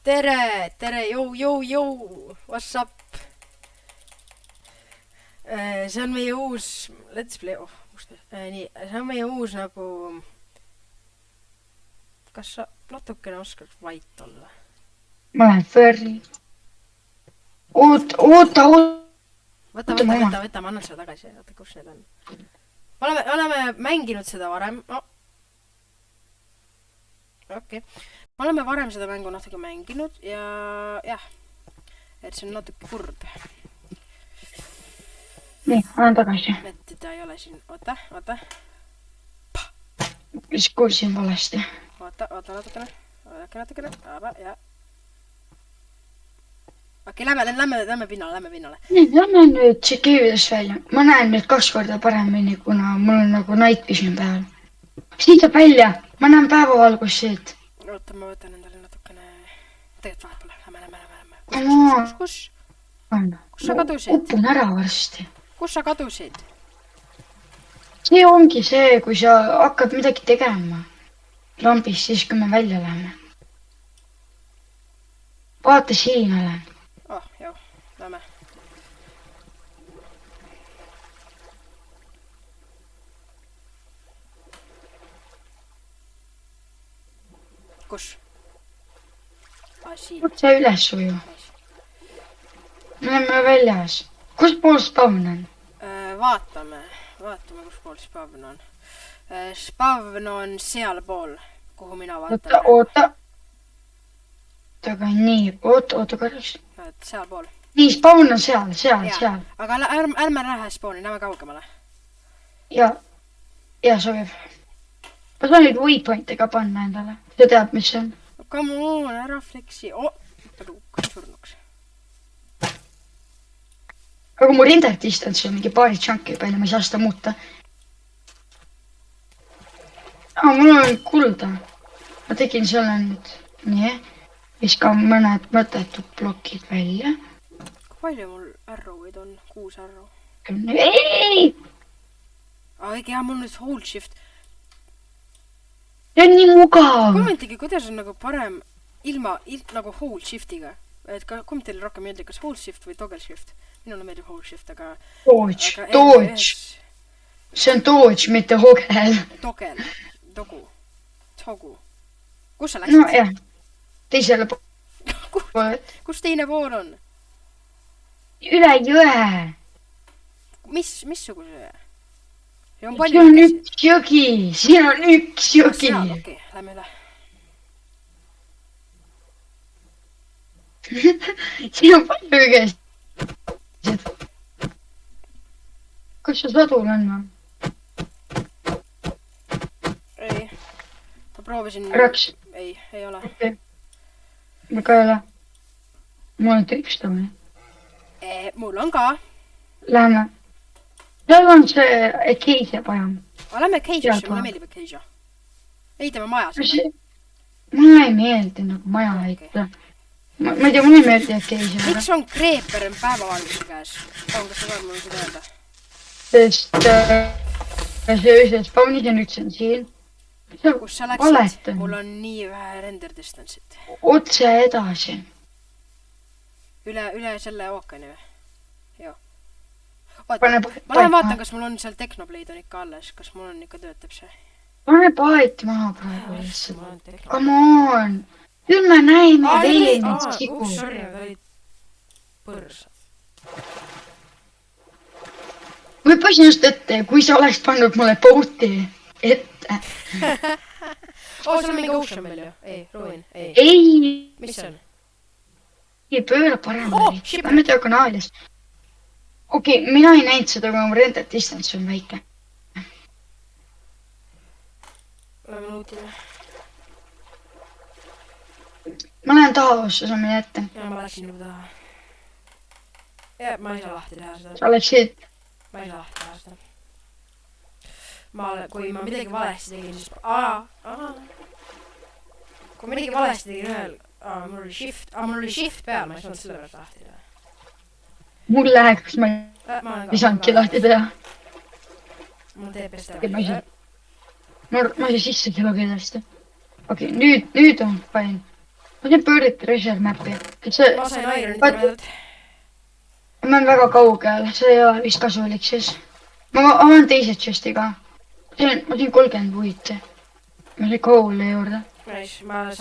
tere, jõu, what's up? See on meie uus let's play, nii, see on meie uus nagu, kas sa natukene oskaks vait olla? Ma lähen Ferri. Oota. Võta, ma annan seda tagasi, vaata kus need on. Me oleme mänginud seda varem, okei. Me oleme varem seda mängu natuke mänginud ja jah, et see on natuke kurb. Nii, annan tagasi. Et teda ei ole siin, oota. Mis kuulsin valesti? Oota natukene, ja. Okei, lähme pinnale. Nii, lähme nüüd tšekiividest välja. Ma näen nüüd 2 korda paremini, kuna mul on nagu night vision peal. Siit saab välja, ma näen päevavalgust siit. Oota, ma võtan endale natukene. Tegelikult vahet pole, lähme. Kus sa kadusid? Upun ära varsti. Kus sa kadusid? See ongi see, kui sa hakkad midagi tegema lambist, siis kui me välja läheme. Vaata, siin olen. Joo, lähme. Kus? Siin. Otse üles uju. Me oleme väljas. Kus pool spavn on? Vaatame, kus pool spavn on. Spavn on seal pool, kuhu mina vaatan. Oota. Aga nii, oota korraks. Seal pool. Nii, spavn on seal. Aga ärme lähe spawni, lähme kaugemale. Ja sobib. Ma saan nüüd waypoint'e ka panna endale. Ta teab, mis see on. Come on, ära flexi. Kas surnuks? Aga mu render distance on mingi paari chunki peal ja ma ei saa seda muuta. Mul on kulda. Ma tegin selle nüüd. Nii. Viskan mõned mõttetud blokid välja. Kui palju mul arrow'id on? 6 arrow. Ei! Õige, mul nüüd hold shift. See on nii mugav. Kommentige, kuidas on nagu parem ilma nagu hold shiftiga. Et kumb teile rohkem meeldib, kas hold shift või toggle shift? Minule meeldib hold shift, aga... Dodge. See on dodge, mitte hogel. Toggle. Togu. Kus sa läksid? No jah. Teisele poole. Kus teine pool on? Üle jõe. Missuguse jõe? Siin on üks jõgi. Okei, lähme üle. Siin on palju õigest. Kas see sadul on? Ei. Ma proovisin... Raks? Ei ole. Okei. Ma ka ei ole. Mul on tripstamine. Mul on ka. Lähme. Seal on see Acacia pajam. Lähme Acaciasse, mulle meeldib Acacia. Ehitame maja sinna. Mulle ei meeldi nagu maja ehitada. Ma ei tea, mulle ei meeldi Acacia. Miks on Creeper päevavalguse käes? Kas sa saad mulle seda öelda? Sest see spawnis ja nüüd see on siin. Kus sa läksid? Mul on nii vähe render distance'it. Otse edasi. Üle selle ookeani või? Joo. Ma lähen vaatan, kas mul on seal Technoblade on ikka alles. Kas mul on ikka töötab see? Pane paet maha praegu lihtsalt. Come on! Nüüd me näime veel neid sigu. Sorry, aga olid põrsad. Ma pasin just ette, kui sa oleks pannud mulle boat'i ette. Sul on mingi ocean meil ju? Ei, ruin. Ei! Mis see on? Ei pööra paremini. Lähme diagonaalist. Okei, mina ei näinud seda, kui mu render distance on väike. Oleme nuutime. Ma lähen taha ossa, sa mine ette. Ja ma läksin juba taha. Ja, ma ei saa lahti teha seda. Sa läksid? Ma ei saa lahti teha seda. Kui ma midagi valesti tegin, siis... Kui midagi valesti tegin ühel... Mul oli shift peal, ma ei saanud selle pealt lahti teha. Mul läheb, kus ma ei saanudki lahti teha. Mul teeb pesta. Ma ei saa sisse seda kindlasti. Okei, nüüd on fine. ma sain pöörata treasure map'i. see, ma sain Ironit Vaat- mõeldud. ma olen väga kaugel, see ei ole vist kasulik siis. ma avan teise chest'i ka. ma sain 30 puiti. ma sain coal'i juurde. Nice, ma Aqua-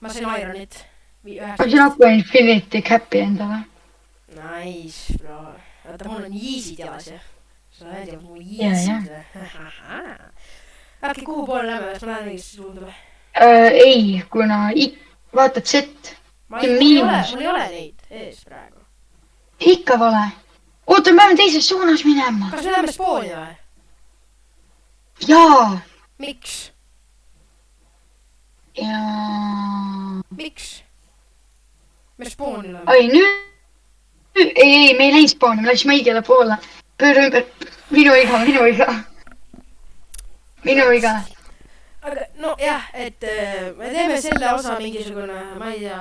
sain Ironit. ma sain Aqua Infinity cap'i endale. Nice, bro. Oota, mul on Yeezid jalas ja. sa näed ju, mul Jaa, Yeezid või? Äkki kuhu poole lähme, kas ma lähen õigesti suunda või? Ei, kuna vaatad set. Mul See on ei ole, miinus. mul ei ole neid ees praegu. Ikka vale. oota, me peame teises suunas minema. Kas me läheme spooni või? jaa. Miks? ja. Miks? Me spooni läheme. ai, nüüd. ei, me ei läinud spooni, me läksime õigele poole. pööra ümber. minu viga. aga nojah, et me teeme selle osa mingisugune, ma ei tea,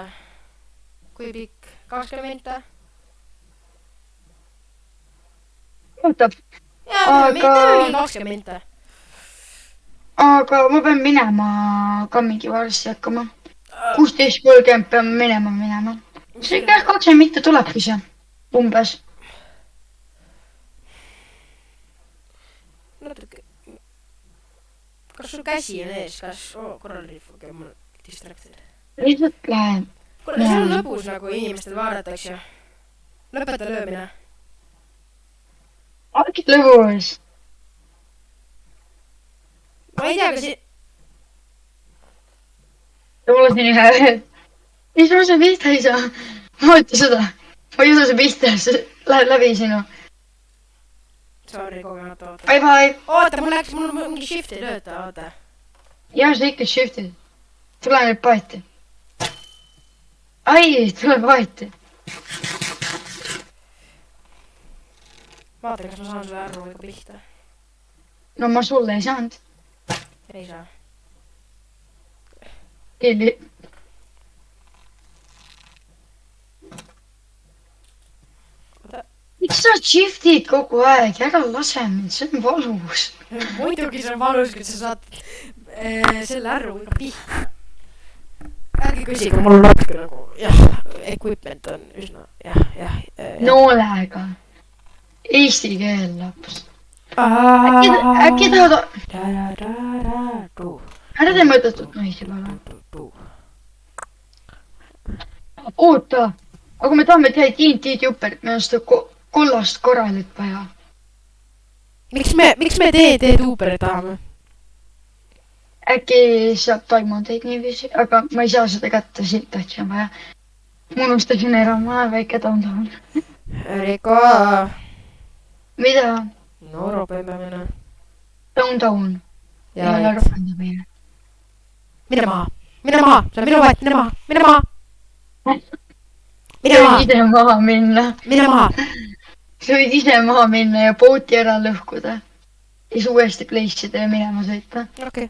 kui pikk, 20 minta? ootab. jaa, me teeme mingi 20 minta. aga ma pean minema ka mingi varsti hakkama. 16:30 peame minema. see ikka 20 minta tulebki see. umbes. natuke. Kas sul käsi on ees, kas, korral riif, okei, mul distracted. lihtsalt läheb. kuule, see on lõbus nagu inimestel vaadata, eks ju. lõpeta löömine. algid lõbus. ma ei tea, kas ja mul on siin ühe. mis ma seda pihta ei saa? vaata seda. ma ei usu see pihta, see läheb läbi sinu. sorry, kogemata, oota. Bye bye. oota, mul mingi shift ei tööta, oota. ja sa ikka shift'id. tule nüüd paati. ai, tule paati. vaata, kas ma saan sulle arvuga pihta. no ma sulle ei saanud. ei saa. keegi. miks sa shift'id kogu aeg, ära lase mind, see on valus. muidugi see on valus, kui sa saad selle arvuga pihta. ärge küsige, mul on natuke nagu, jah, equipment on üsna, jah. noolega. Eesti keel laps. äkki tahad. ära tee mõttetut naisi palun. oota, aga kui me tahame teha TNT jupert, meil on seda kollast korralit vaja. miks me tuuperit tahame? äkki saab diamondeid niiviisi, aga ma ei saa seda kätte, siit tahtsin on vaja. ma unustasin ära, ma olen väike taun. Erika. mida? no Euroopa minna. Taun. ei ole rakendamine. mine maha, see on minu vaat, mine maha. sa võid ise maha minna. mine maha. sa võid ise maha minna ja booti ära lõhkuda. ja siis uuesti place'ida ja minema sõita. okei.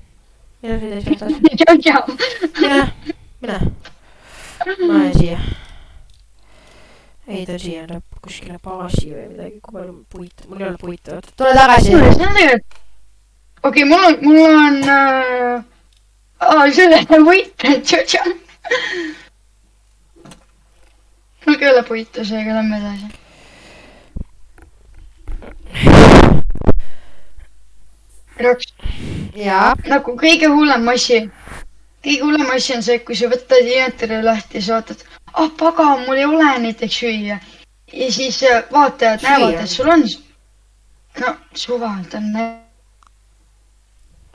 mine siia edasi. mine. ma lähen siia. ei, ta on siia kuskile baasi või midagi, kui palju puitu, mul ei ole puitu, oota, tule tagasi. okei, mul on selle puitu, tšotša. mul ka ei ole puitu, seega lähme edasi. Raks. jaa. nagu kõige hullem asi on see, kui sa võtad inventory lahti ja sa vaatad, pagan, mul ei ole näiteks süüa. ja siis vaatajad näevad, et sul on. no suvalt on.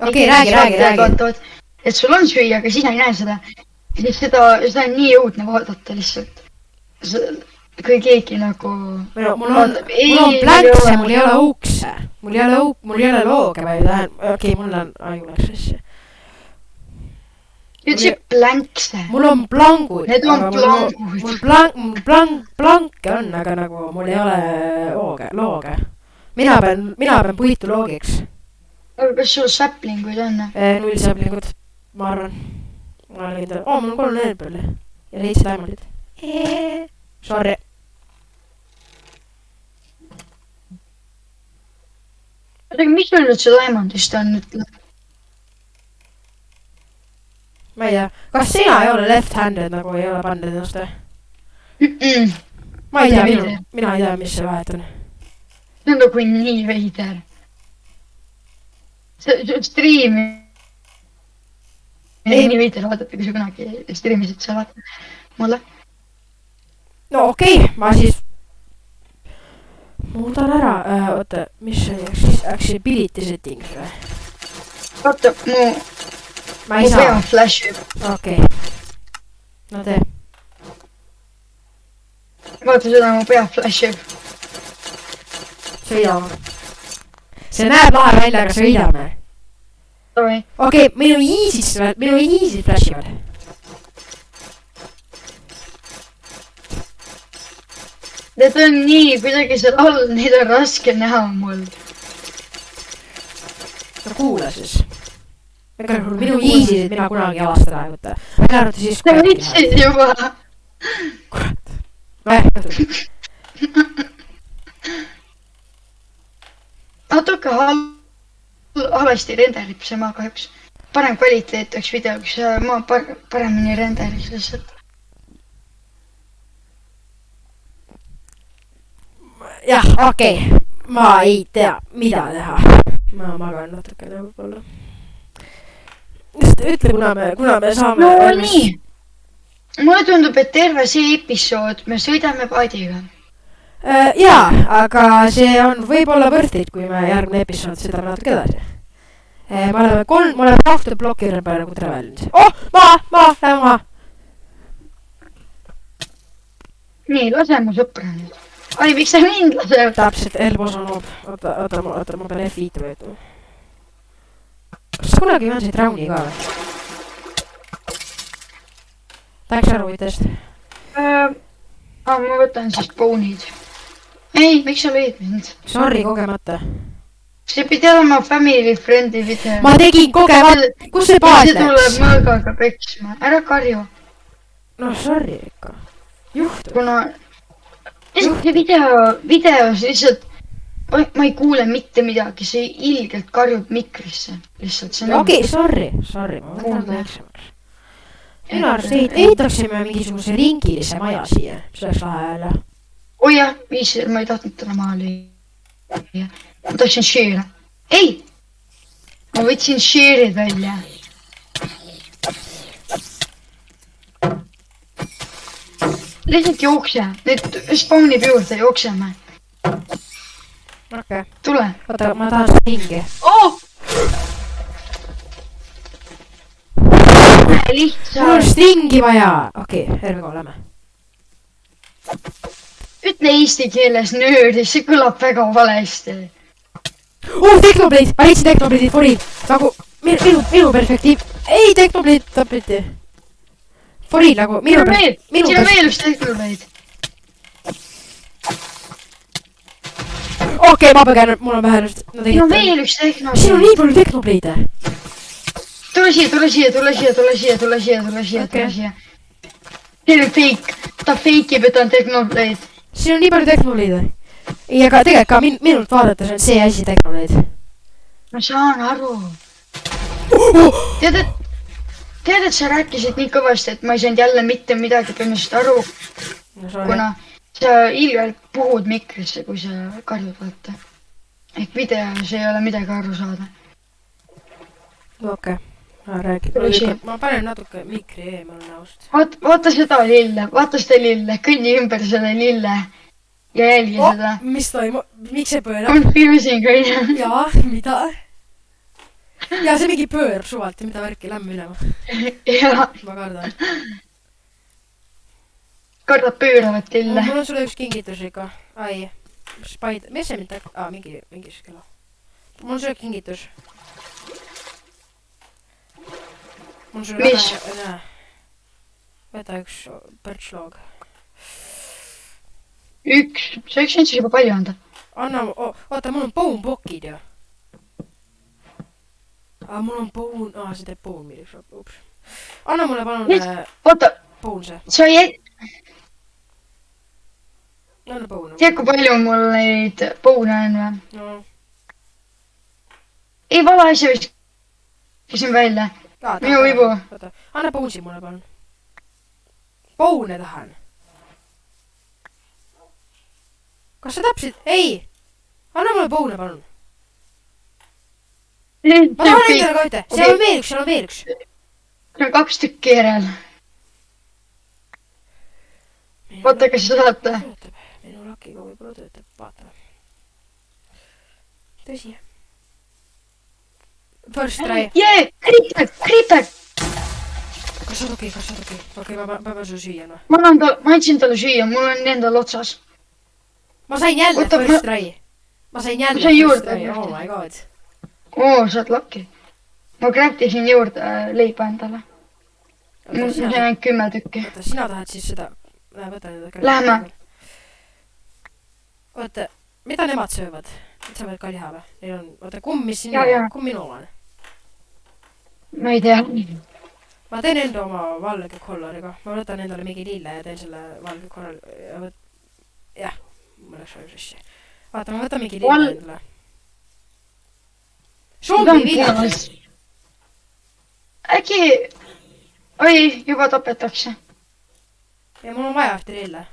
okei, räägi. et sul on süüa, aga sina ei näe seda. siis seda on nii õudne vaadata lihtsalt. kui keegi nagu. mul on plankse, mul ei ole ukse. mul ei ole looge, ma ei lähe. okei, mul on aju läks asja. ütlesid plankse. mul on plangud. Need on plangud. mul planke on, aga nagu mul ei ole looge. mina pean puitu loogiks. aga kas sul saplinguid on? 0 saplingut, ma arvan. ma olen kindel. mul on 3 neelpõlli. ja 7 diamondit. Sorry. aga mis sul nüüd see diamondist on, ütle? ma ei tea, kas sina ei ole left-handed nagu ei ole pannud ennast või? Ma ei tea, mina ei tea, mis see vahet on. See on nagu nii veider. See striimi nii veider vaadata, kui sa kunagi striimisid sa vaata mulle. No okei, ma siis muudan ära, oota, mis see oli, accessibility settings või? Vaata, mu pea flashib. Okei. No tee. Vaata seda, mu pea flashib. Sõidame. See näeb lahe välja, aga sõidame. Okei, minu easy flashivad. Need on nii, kuidagi seal all, neid on raske näha mul. No kuule siis. Minu easy'd mina kunagi avastada ei võtta. Välja arvata siis sa võtsid juba. Kurat. Natuke halvasti renderib see ma kahjuks. Parem kvaliteet oleks videoks ja ma paremini renderiks lihtsalt. Jah, okei. Ma ei tea, mida teha. Ma magan natukene võib-olla. Ütle, kuna me saame... No nii. Mulle tundub, et terve see episood me sõidame paadiga. Jaa, aga see on võib-olla võrdid, kui me järgmine episood sõidame natuke edasi. Me oleme 2 plokki peale nagu travelnud. Oh, maa, lähe maha. Nii, lase mu sõpra nüüd. Ai, miks sa mind laseb? Täpselt, Elbos on hoob. Oota, ma pean F5 võetama. Kas sa kunagi võnsid Rauni ka või? Tahaks aru võitest? Ma võtan siis bone'id. Ei, miks sa lõid mind? Sorry, kogemata. See pidi olema family friendly video. Ma tegin kogemata. Kus see paad läks? See tuleb mõõgaga peksma. Ära karju. No sorry ikka. Juhtu. Kuna see videos lihtsalt ma ei kuule mitte midagi. See ilgelt karjub mikrisse. Okei, sorry. Ma võtan väiksemaks. Minu arust ehitaksime mingisuguse ringilise maja siia. See oleks lahe jälle. Oi jah, ma ei tahtnud täna maha lüüa. Ma tahtsin share. Ei! Ma võtsin share'id välja. Lihtsalt jookse. Nüüd spawnib juurde, jookseme. Okei. Tule. Oota, ma tahan stingi. Oh! Lihtsalt. Mul on stingi vaja. Okei, Hervego, lähme. Ütle eesti keeles nöördis, see kõlab väga valesti. Teknoblade! Ma leidsin Teknoblade'id, Forid! Nagu, minu perspektiiv... Ei, Teknoblade tapiti. Forid nagu, minu perspektiiv... Siin on veel üks Teknoblade. Okei, ma põgen, mul on vähe nüüd... Siin on veel üks Teknoblade. Siin on nii palju Teknoblade'e. Tule siia. See on fake. Ta fake'ib, et on Teknoblade. Siin on nii palju Teknoblade'e. Ja ka tegelikult ka minult vaadates on see asi Teknoblade. Ma saan aru. Tead, et sa rääkisid nii kõvasti, et ma ei saanud jälle mitte midagi tõenäoliselt aru. Kuna sa ilgelt puhud mikrisse, kui sa karjud vaata. Ehk videos ei ole midagi aru saada. Okei. Ma panen natuke mikri eemal näost. Vaata seda lille, kõnni ümber selle lille ja jälgi seda. Mis toimub? Miks see pöörab? Confusing kõige. Jaa, mida? Jaa, see mingi pöör suvalt ja mida värki lämmi minema. Jaa. Ma kardan. Kardad pööravat lille. Mul on sulle üks kingitus ikka. Ai, mis see mind täk... mingi skela. Mul on sulle kingitus. Mul sulle mis? Väga... Võta üks birchloog. Üks? See üks üldse juba palju anda. Anna, oota, mul on bone blockid ju. Mul on bone... see teeb bone milleks. Ups. Anna mulle palun... Oota, bone see. sa ei... Anna bone. Tead, kui palju mul neid bone on või? No. Ei, vala asja viskasin välja. Minu vibu. Oota, anna bone'i mulle palun. Bone'e tahan. Kas sa täpselt? Ei! Anna mulle bone'e palun. Ma tahan endale ka ühte. Seal on veel üks, seal on veel üks. See on 2 tükki järel. Oota, kas sa saate? Minu lakiga võib-olla töötab. Vaatame. Tõsi. First try. Jee! Creeper! Kas sa oled okei? Okei, ma pean sulle süüa, noh. Ma andsin talle süüa, mul on endal otsas. Ma sain jälle first try. Ma sain sain juurde. Oh my god. Sa oled lucky. Ma craftisin juurde leiba endale. Ma sain ainult 10 tükki. Oota, sina tahad siis seda... Võta nüüd. Lähme. Oota, mida nemad söövad? Nad saavad ka liha või? Neil on... Oota, kumb minu oma on? Ma ei tea. Ma teen enda oma valge kollariga. Ma võtan endale mingi lille ja teen selle valge kollari. Jah, mul läks väga sassi. Vaata, ma võtan mingi lille endale. Zombi viljas! Äkki... Oi, juba tapetakse. Ja mul on vaja ühte lille.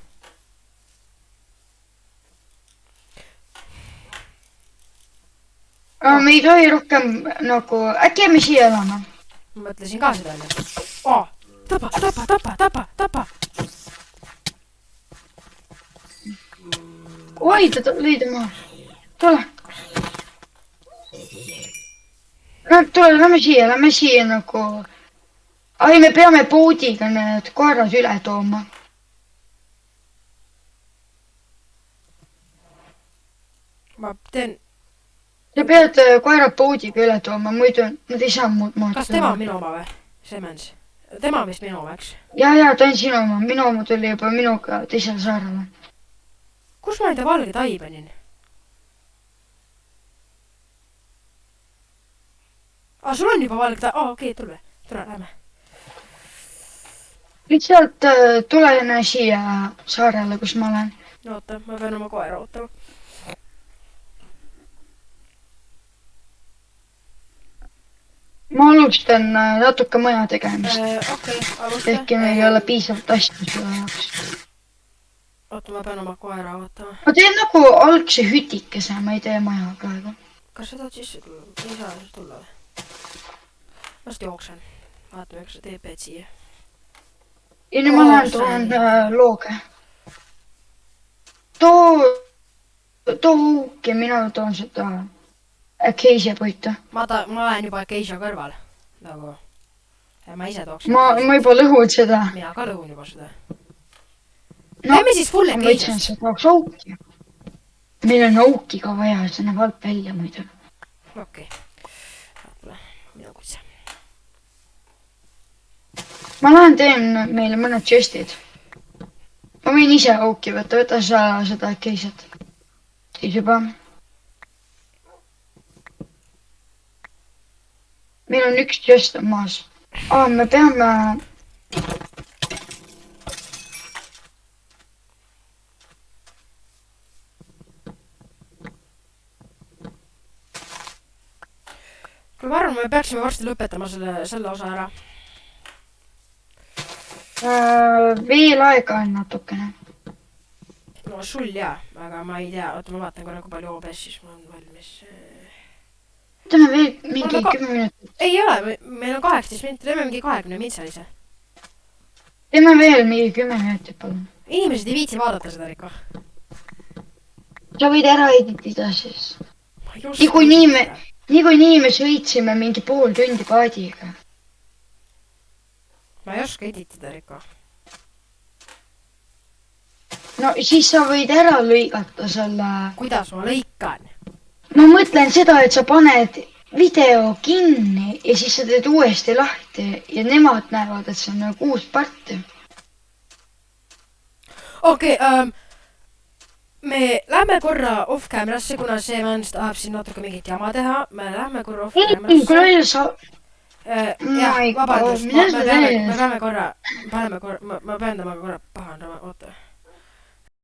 Me ei tohi rohkem nagu... Äkki me siia elame? Ma mõtlesin ka seda enne. Tapa! Oi, ta lõi tema. Tule. Tule, lähme siia nagu... Ai, me peame poodiga need koerad üle tooma. Ma teen... Sa pead koerad poodiga üle tooma, muidu nad ei saa muud maad. Kas tema on minu oma või? Semens. Tema on vist minu oma, eks? Ja, ta on sinu oma. Minu oma tuli juba minuga teisel saarele. Kus ma enda valge tai panin? Sul on juba valge tai? Okei, tule, lähme. Lihtsalt tulene siia saarele, kus ma olen. Oota, ma pean oma koera ootama. Ma alustan natuke maja tegemist. Okei, alusta. Ehkki meil ei ole piisavalt asju selle jaoks. Oota, ma pean oma koera ootama. Ma teen nagu algse hütikese, ma ei tee maja praegu. Kas sa tahad siis... Ei saa siis tulla või? Ma just jooksen. Vaatame, kas sa teepeed siia. Ja nüüd ma lähen toon looge. Too huuki, mina toon seda keisja puitu. Ma lähen juba keisja kõrval. Nagu... Ma ise tooksin. Ma juba lõhun seda. Mina ka lõhun juba seda. Teeme siis fulle keisjast. Ma mõtlesin, et sa tahaks auki. Meil on auki ka vaja, see näeb halb välja muidu. Okei. Minu kutse. Ma lähen teen meile mõned chestid. Ma võin ise auki võtta, võta sa seda keisjat. Siis juba. Meil on üks chest on maas. Me peame... Kui ma arvan, me peaksime varsti lõpetama selle osa ära. Veel aega on natukene. No sul jaa, aga ma ei tea. Oota, ma vaatan korra, kui palju OBS siis mul on valmis. Teeme veel mingi 10 minutit. Ei ole, meil on 18 minutit. Teeme mingi 20 mintsalise. Teeme veel mingi 10 minutit, palun. Inimesed ei viitsi vaadata seda, Riko. Sa võid ära editida siis. Niikuinii me sõitsime mingi pool tundi paadiga. Ma ei oska editida, Riko. No siis sa võid ära lõigata selle... Kuidas ma lõikan? Ma mõtlen seda, et sa paned video kinni ja siis sa teed uuesti lahti ja nemad näevad, et see on nagu uus part. Okei, me lähme korra off-camerasse, kuna see mans tahab siin natuke mingit jama teha. Me lähme korra off-camerasse. Kui sa... Jah, vabandust, me peame korra, ma pean temaga korra pahandama, oota.